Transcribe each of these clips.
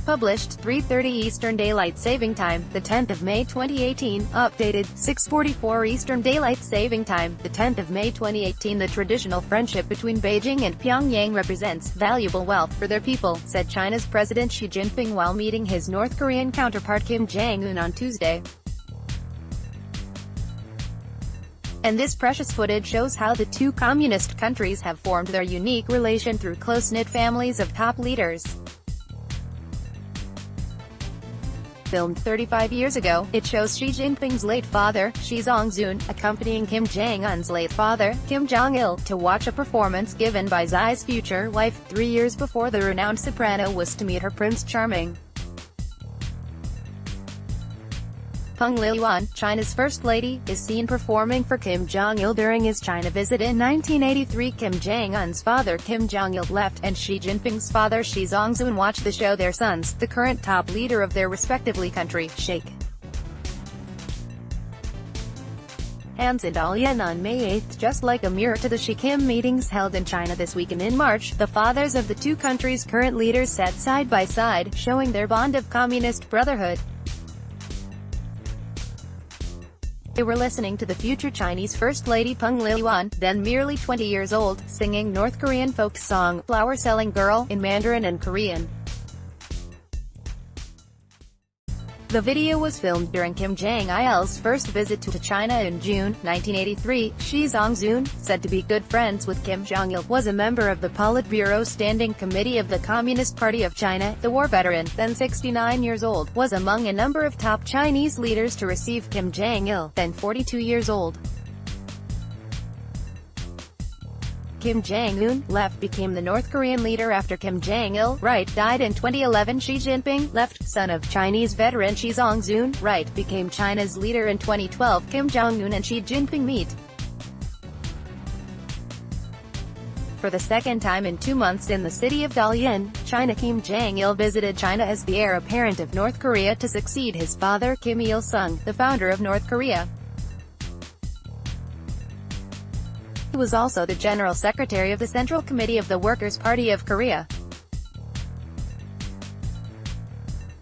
published 3:30 Eastern Daylight Saving Time, the 10th of May 2018, updated 6:44 Eastern Daylight Saving Time, the 10th of May 2018. The traditional friendship between Beijing and Pyongyang represents valuable wealth for their people, said China's President Xi Jinping while meeting his North Korean counterpart Kim Jong-un on Tuesday. And this precious footage shows how the two communist countries have formed their unique relation through close-knit families of top leaders. Filmed 35 years ago, it shows Xi Jinping's late father, Xi Jinping, accompanying Kim Jong-un's late father, Kim Jong-il, to watch a performance given by Xi's future wife, 3 years before the renowned soprano was to meet her Prince Charming. Peng Liyuan, China's First Lady, is seen performing for Kim Jong-il during his China visit in 1983. Kim Jong-un's father Kim Jong-il left, and Xi Jinping's father Xi Jinping watched the show their sons, the current top leader of their respectively country, shake hands in Dalian on May 8, just like a mirror to the Xi-Kim meetings held in China this week. And in March, the fathers of the two countries' current leaders sat side by side, showing their bond of communist brotherhood. They were listening to the future Chinese First Lady Peng Liyuan, then merely 20 years old, singing North Korean folk song, Flower Selling Girl, in Mandarin and Korean. The video was filmed during Kim Jong-il's first visit to China in June 1983. Xi Jinping, said to be good friends with Kim Jong-il, was a member of the Politburo Standing Committee of the Communist Party of China. The war veteran, then 69 years old, was among a number of top Chinese leaders to receive Kim Jong-il, then 42 years old. Kim Jong-un, left, became the North Korean leader after Kim Jong-il, right, died in 2011. Xi Jinping, left, son of Chinese veteran Xi Jinping, right, became China's leader in 2012. Kim Jong-un and Xi Jinping meet for the second time in 2 months in the city of Dalian, China. Kim Jong-il visited China as the heir apparent of North Korea to succeed his father Kim Il-sung, the founder of North Korea. He was also the General Secretary of the Central Committee of the Workers' Party of Korea.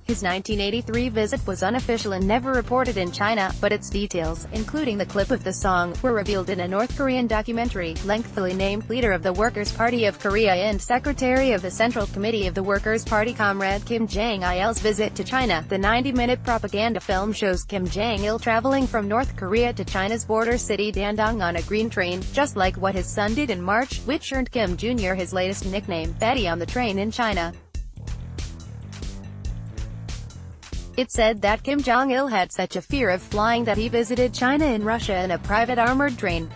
His 1983 visit was unofficial and never reported in China, but its details, including the clip of the song, were revealed in a North Korean documentary, lengthily named Leader of the Workers' Party of Korea and Secretary of the Central Committee of the Workers' Party. Comrade Kim Jong-il's visit to China. The 90-minute propaganda film shows Kim Jong-il traveling from North Korea to China's border city Dandong on a green train, just like what his son did in March, which earned Kim Jr. his latest nickname, Fatty on the train in China. It said that Kim Jong-il had such a fear of flying that he visited China in Russia in a private armored train.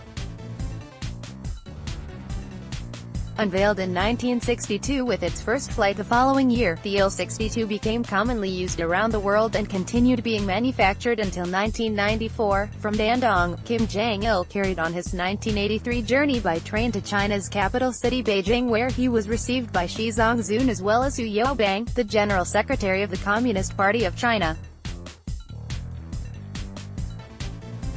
Unveiled in 1962 with its first flight the following year, the Il-62 became commonly used around the world and continued being manufactured until 1994. From Dandong, Kim Jong-il carried on his 1983 journey by train to China's capital city Beijing, where he was received by Xi Jinping as well as Hu Yaobang, the General Secretary of the Communist Party of China.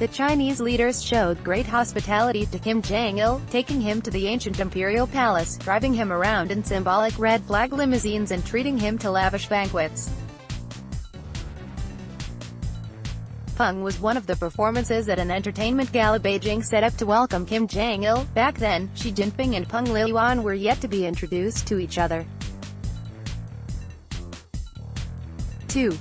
The Chinese leaders showed great hospitality to Kim Jong-il, taking him to the ancient imperial palace, driving him around in symbolic red flag limousines and treating him to lavish banquets. Peng was one of the performances at an entertainment gala Beijing set up to welcome Kim Jong-il. Back then, Xi Jinping and Peng Liyuan were yet to be introduced to each other.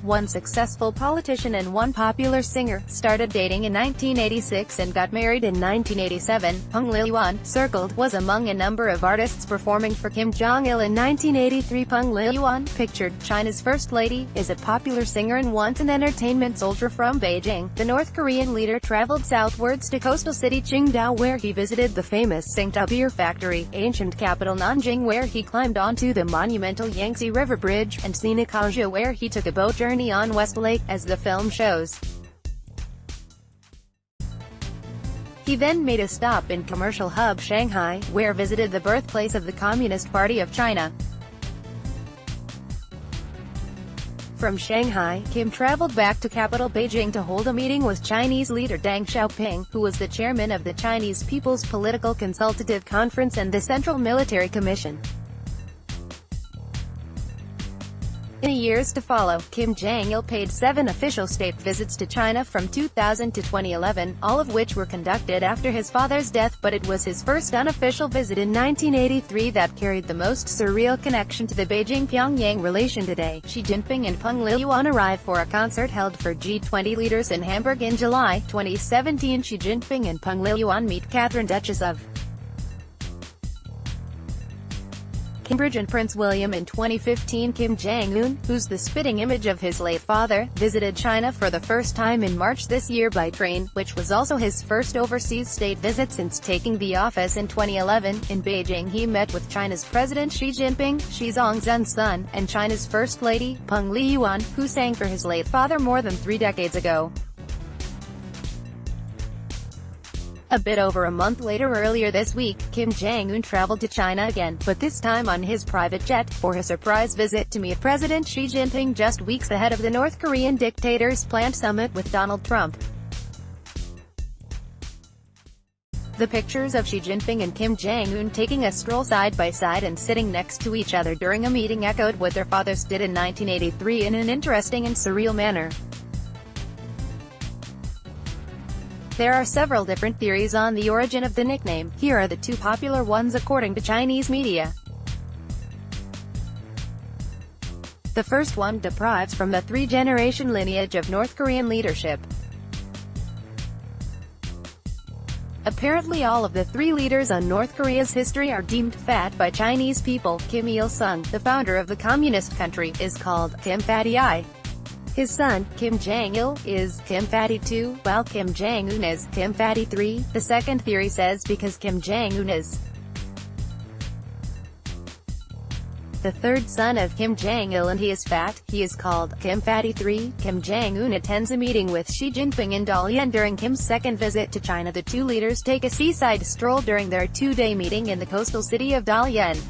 One successful politician and one popular singer, started dating in 1986 and got married in 1987. Peng Liyuan, circled, was among a number of artists performing for Kim Jong-il in 1983. Peng Liyuan, pictured China's First Lady, is a popular singer and once an entertainment soldier from Beijing. The North Korean leader traveled southwards to coastal city Qingdao, where he visited the famous Tsingtao beer factory, ancient capital Nanjing, where he climbed onto the monumental Yangtze River Bridge, and scenic Hangzhou, where he took a boat journey on West Lake, as the film shows. He then made a stop in commercial hub Shanghai, where visited the birthplace of the Communist Party of China. From Shanghai, Kim traveled back to capital Beijing to hold a meeting with Chinese leader Deng Xiaoping, who was the chairman of the Chinese People's Political Consultative Conference and the Central Military Commission. In the years to follow, Kim Jong-il paid 7 official state visits to China from 2000 to 2011, all of which were conducted after his father's death, but it was his first unofficial visit in 1983 that carried the most surreal connection to the Beijing-Pyongyang relation today. Xi Jinping and Peng Liyuan arrive for a concert held for G20 leaders in Hamburg in July 2017. Xi Jinping and Peng Liyuan meet Catherine, Duchess of Cambridge and Prince William in 2015. Kim Jong-un, who's the spitting image of his late father, visited China for the first time in March this year by train, which was also his first overseas state visit since taking the office in 2011. In Beijing he met with China's President Xi Jinping, Zhongxun's son, and China's First Lady, Peng Liyuan, who sang for his late father more than 3 decades ago. A bit over a month later, earlier this week, Kim Jong-un traveled to China again, but this time on his private jet, for a surprise visit to meet President Xi Jinping just weeks ahead of the North Korean dictator's planned summit with Donald Trump. The pictures of Xi Jinping and Kim Jong-un taking a stroll side by side and sitting next to each other during a meeting echoed what their fathers did in 1983 in an interesting and surreal manner. There are several different theories on the origin of the nickname. Here are the 2 popular ones according to Chinese media. The first one derives from the 3-generation lineage of North Korean leadership. Apparently all of the 3 leaders on North Korea's history are deemed fat by Chinese people. Kim Il-sung, the founder of the communist country, is called Kim Fatty I. His son, Kim Jong-il, is Kim Fatty II, while Kim Jong-un is Kim Fatty III. The second theory says because Kim Jong-un is the 3rd son of Kim Jong-il and he is fat, he is called Kim Fatty III. Kim Jong-un attends a meeting with Xi Jinping in Dalian during Kim's second visit to China. The 2 leaders take a seaside stroll during their 2-day meeting in the coastal city of Dalian.